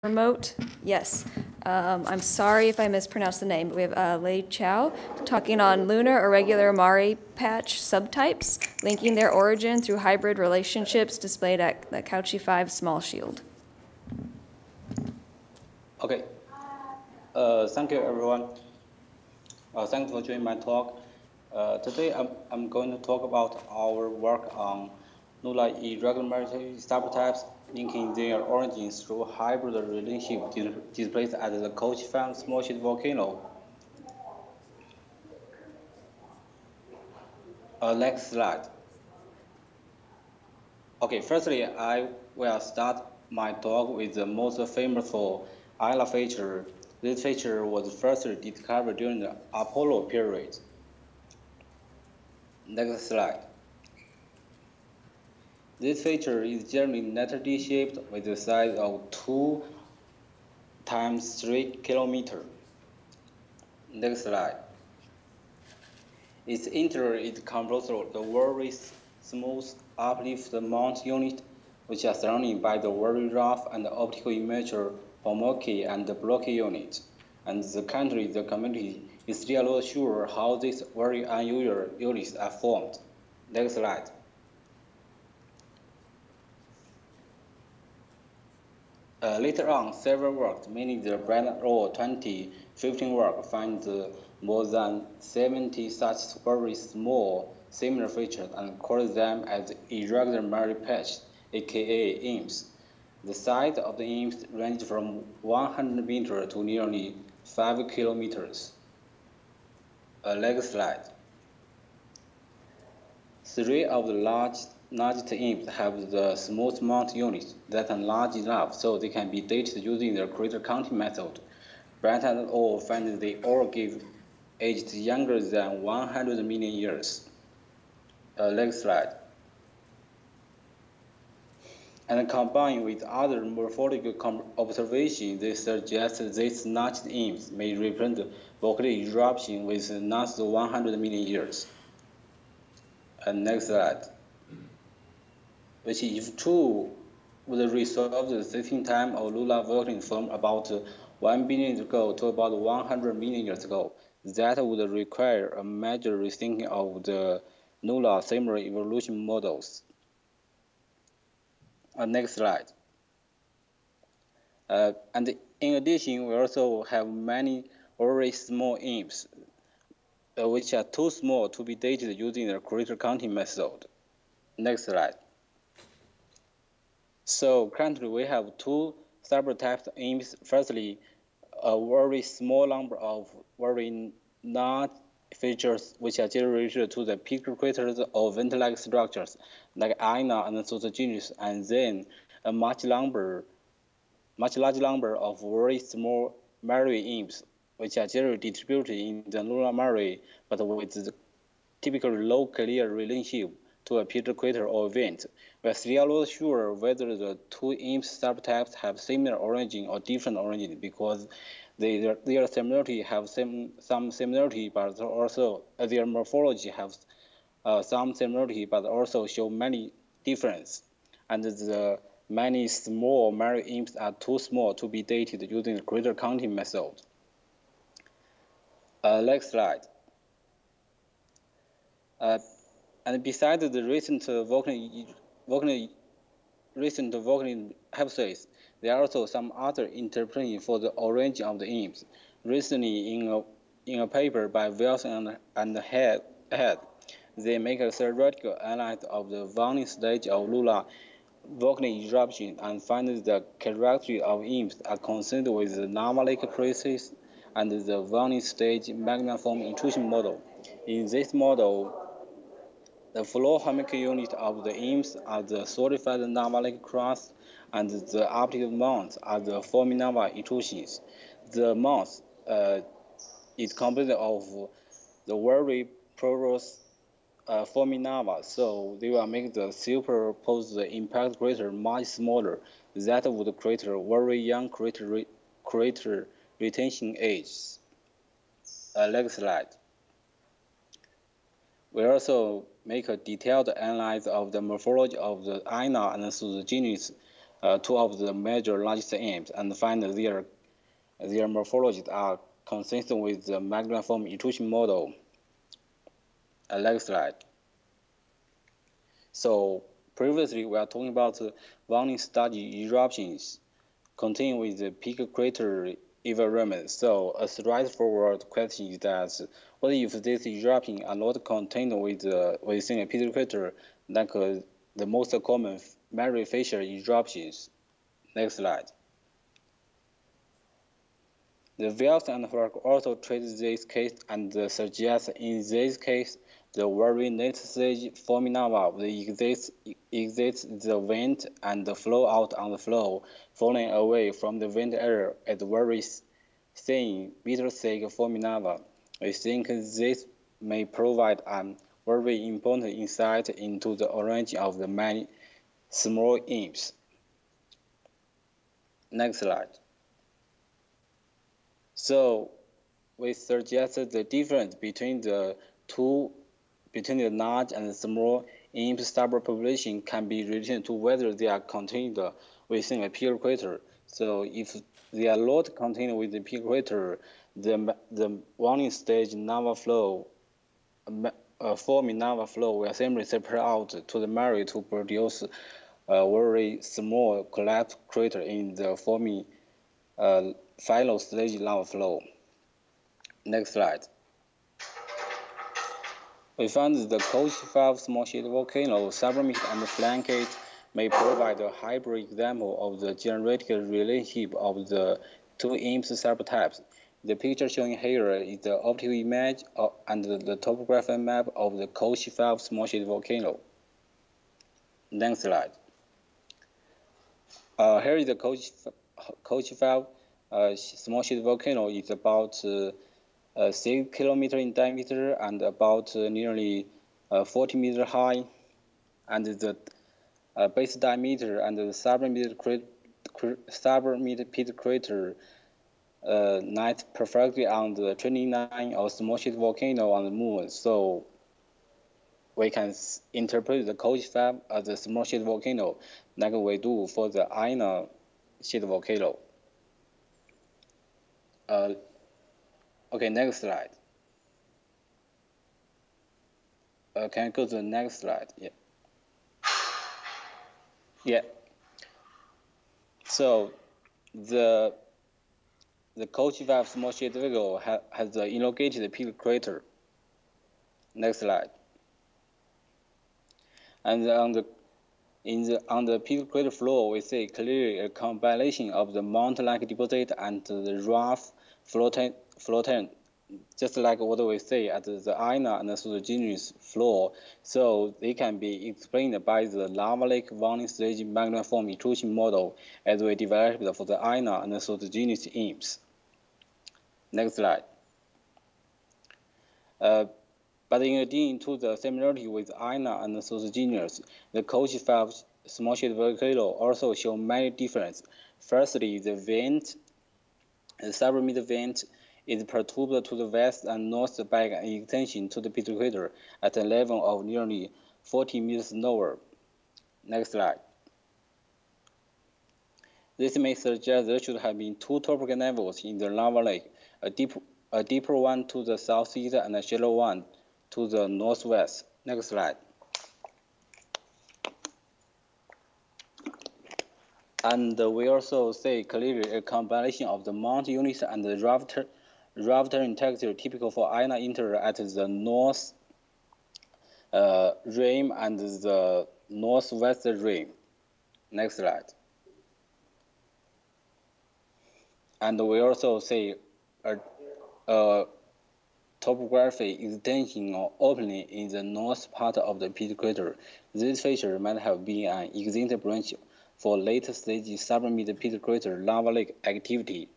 Remote, yes. I'm sorry if I mispronounced the name, but we have Qiao talking on lunar irregular Mare patch subtypes, linking their origin through hybrid relationships displayed at the Cauchy 5 small shield. Okay. Thank you, everyone. Thanks for joining my talk. Today, I'm going to talk about our work on lunar irregular subtypes, linking their origins through hybrid relationship displayed at the Cauchy 5 small shield volcano. Next slide. Okay, firstly, I will start my talk with the most famous for Isla feature. This feature was first discovered during the Apollo period. Next slide. This feature is generally netally shaped with a size of 2 times 3 kilometers. Next slide. Its interior is composed of the very smooth uplift mount unit, which are surrounded by the very rough and optical immature foamy and blocky unit. And currently, the community is still not sure how these very unusual units are formed. Next slide. Later on, several works, mainly the Brand Law 2015 work, finds more than 70 such very small similar features and calls them as irregular Mare patches, aka IMPs. The size of the IMPs range from 100 meters to nearly 5 kilometers. Next slide. 3 of the largest IMPs have the smooth mount units that are large enough so they can be dated using the crater counting method. Brand and all find they all give aged younger than 100 million years. Next slide. And combined with other morphological observations, they suggest these notched IMPs may represent volcanic eruption with not 100 million years. Next slide. Which, if true, would resolve the existing time of lunar volcanoes from about 1 billion years ago to about 100 million years ago. That would require a major rethinking of the lunar thermal evolution models. Next slide. And in addition, we also have many very small IMPs, which are too small to be dated using the crater counting method. Next slide. So currently we have 2 subtypes of IMPs. Firstly, a very small number of very large features which are generated to the peak craters or vent-like structures like Ina and Sosigenes, and then a much larger number of very small Mare IMPs which are generally distributed in the lunar Mare but with the typical low clear relationship to a peak crater or vent. We are still not sure whether the 2 IMPs subtypes have similar origin or different origin because their similarity have some similarity, but also their morphology have some similarity, but also show many differences. And the many small Mare IMPs are too small to be dated using the crater counting method. Next slide. And besides the recent volcanic hypotheses, there are also some other interpretations for the origin of the IMPs. Recently, in a paper by Wilson and Head, they make a theoretical analysis of the warning stage of lunar volcanic eruption and find the characteristics of IMPs are consistent with the lava lake crisis and the warning stage magma foam intrusion model. In this model, the flow harmonic unit of the IMPs are the solidified lava lake crust, and the optical mounts are the foamy lava intrusions. The mounts is composed of the very porous foamy lava, so they will make the superposed impact crater much smaller. That would create a very young crater retention age. Next slide. We also make a detailed analysis of the morphology of the Ina and Sosigenes two of the major largest IMPs and find their morphologies are consistent with the magma foam intrusion model. Next slide. So previously we are talking about warning study eruptions continuing with the peak crater environment. So a straightforward question is that what if these eruptions are not contained within a peak crater, like the most common Mare fissure eruptions? Next slide. The Wells and Clark also treat this case and suggest in this case the very late stage foamy lava will exit the vent and flow out on the floor, falling away from the vent area at very thin, bitter-thick foamy lava. We think this may provide a very important insight into the origin of the many small imps. Next slide. So we suggested the difference between the large and small imp stubble population can be related to whether they are contained within a peak crater. So if they are not contained within the peak crater, the warning stage lava flow, foamy lava flow will simply separate out to the mare to produce a very small collapsed crater in the foamy final stage lava flow. Next slide. We found that the Cauchy 5 small-shaded volcano, sublimate and flanked, may provide a hybrid example of the genetic relationship of the two IMPs subtypes. The picture shown here is the optical image and the topographic map of the Cauchy 5 small-shaded volcano. Next slide. Here is the Cauchy 5 small-shaded volcano. It's about 6 kilometers in diameter and about nearly 40 meters high, and the base diameter and the sublimited pit crater lies perfectly on the trending line of small-shaded volcano on the moon. So we can interpret the Cauchy 5 as a small-shaded volcano, like we do for the Ina shaded volcano. Okay, next slide. Can I go to the next slide? Yeah. Yeah. So the Cauchy 5 small-shaded volcano has the elongated peak crater. Next slide. And on the peak crater floor, we see clearly a combination of the mountain-like deposit and the rough floating, just like what we see at the Ina and the Sosigenes floor. So they can be explained by the lava lake warning stage magma foam intrusion model as we developed for the Ina and the Sosigenes IMPs. Next slide. But in addition to the similarity with Ina and the Sosigenes, the Cauchy 5 small-shaded volcano also show many differences. Firstly, the sublimited vent is perturbed to the west and north by an extension to the pit crater at a level of nearly 40 meters lower. Next slide. This may suggest there should have been two topographic levels in the lava lake, a deeper one to the southeast and a shallow one to the northwest. Next slide. And we also see clearly a combination of the mount units and the rafter texture typical for Ina interior at the north rim and the northwest rim. Next slide. And we also see a topographic extension or opening in the north part of the pit crater. This feature might have been an exit branch for late stage sublimited pit crater lava lake activity.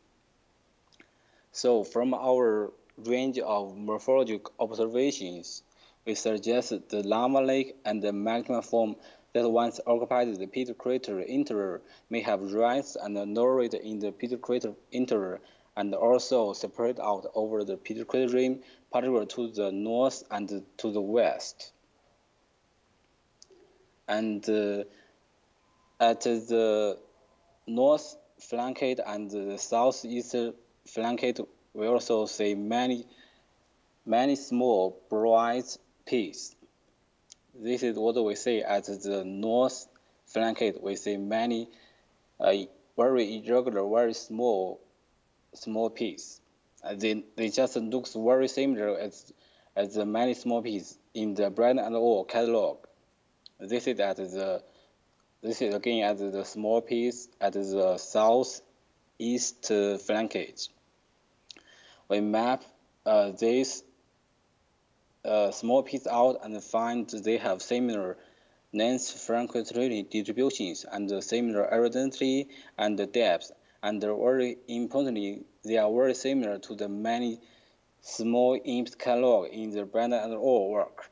So from our range of morphological observations, we suggest the lava lake and the magma foam that once occupied the pit crater interior may have rise and lowered in the pit crater interior and also spread out over the pit crater rim, particularly to the north and to the west. And at the north flanked and the southeast flanked, we also see many small bright peaks. This is what we see at the north flanked. We see many very irregular, very small peaks. They just look very similar as the many small peaks in the Brand and All catalog. This is again at the small peaks at the southeast flankage. We map these small peaks out and find they have similar length frequency distributions and similar aridity and depth, and very importantly, they are very similar to the many small IMPs catalog in the Brand and All work.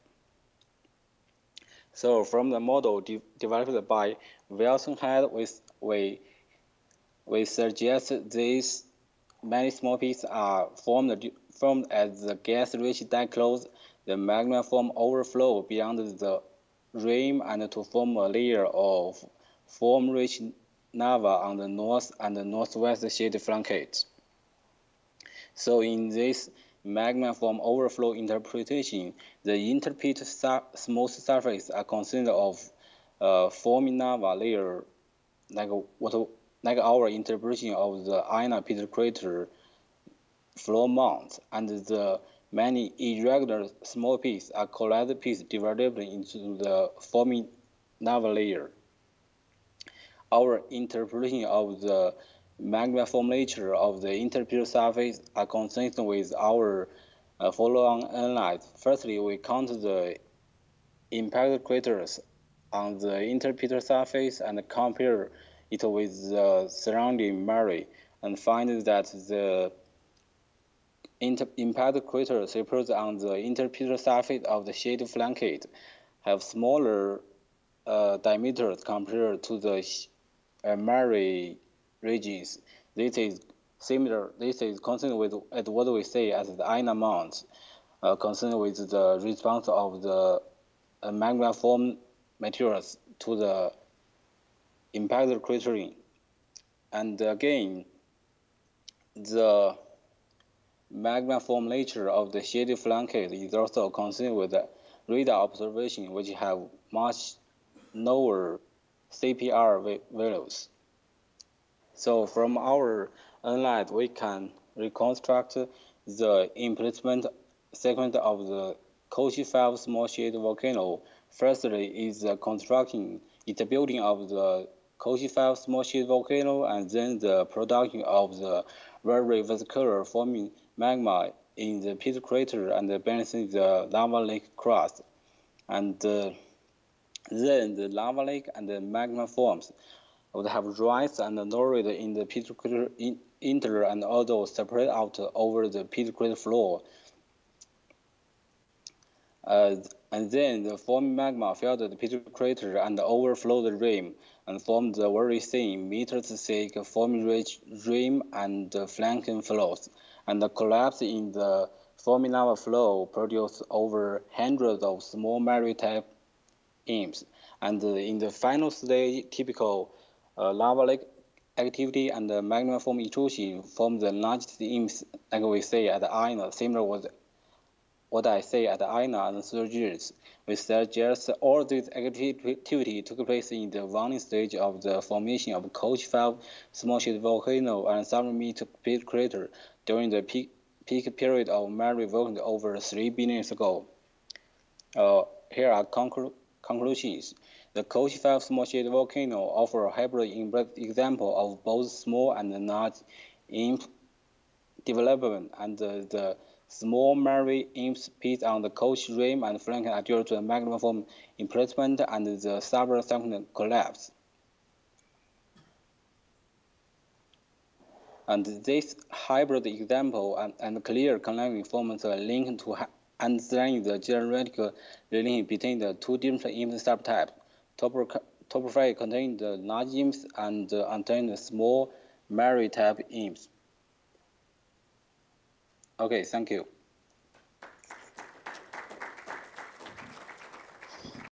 So from the model developed by Wilson Head, we suggest these many small peaks are formed as the gas-rich diclose, the magma form overflow beyond the rim and to form a layer of foam-rich lava on the north and the northwest shade flankage. So in this magma form overflow interpretation, the interpret smooth surface are consisted of foamy lava layer, like our interpretation of the Ina Peter crater floor mount, and the many irregular small peaks are collided peaks developed into the foamy lava layer. Our interpretation of the magma form nature of the interpret surface are consistent with our follow-on analysis. Firstly, we count the impact craters on the interpret surface and compare it with the surrounding mare, and find that the impact craters separate on the interpret surface of the shade flankage have smaller diameters compared to the mare regions. This is similar. This is consistent with what we say as the Ina mount, consistent with the response of the magma form materials to the impact cratering. And again, the magma form nature of the shaded flankage is also consistent with the radar observation, which have much lower CPR values. So from our analysis, we can reconstruct the improvement sequence of the Cauchy 5 small shade volcano. Firstly is the construction, the building of the Cauchy 5 small shade volcano, and then the production of the very vascular forming magma in the pit crater and balancing the lava lake crust. And then the lava lake and the magma forms would have rise and lowered in the pit crater inter and although spread out over the pit crater floor. And then the foamy magma filled the pit crater and overflowed the rim and formed the very thin, meters-thick, foamy-rich rim and flanking flows, and the collapse in the foamy lava flow produced over hundreds of small mare-type IMPs. And in the final stage, typical lava lake activity and the magma form intrusion form the largest IMPs, like we say at Ina, similar with what I say at Ina and Sosigenes. We suggest all this activity took place in the warning stage of the formation of Cauchy 5 small shade volcano and submarine pit crater during the peak period of Mare volcano over 3 billion years ago. Here are conclusions. The Cauchy 5 small shade volcano offers a hybrid example of both small and large IMP development, and the small mare IMPs peaks on the Cauchy rim and flank are due to the magma form imprisonment and the subsequent collapse. And this hybrid example and clear connection forms a link to understanding the geological relationship between the two different IMPs subtypes. Topography contains the large IMPs and contains the small mare type IMPs. Okay, thank you.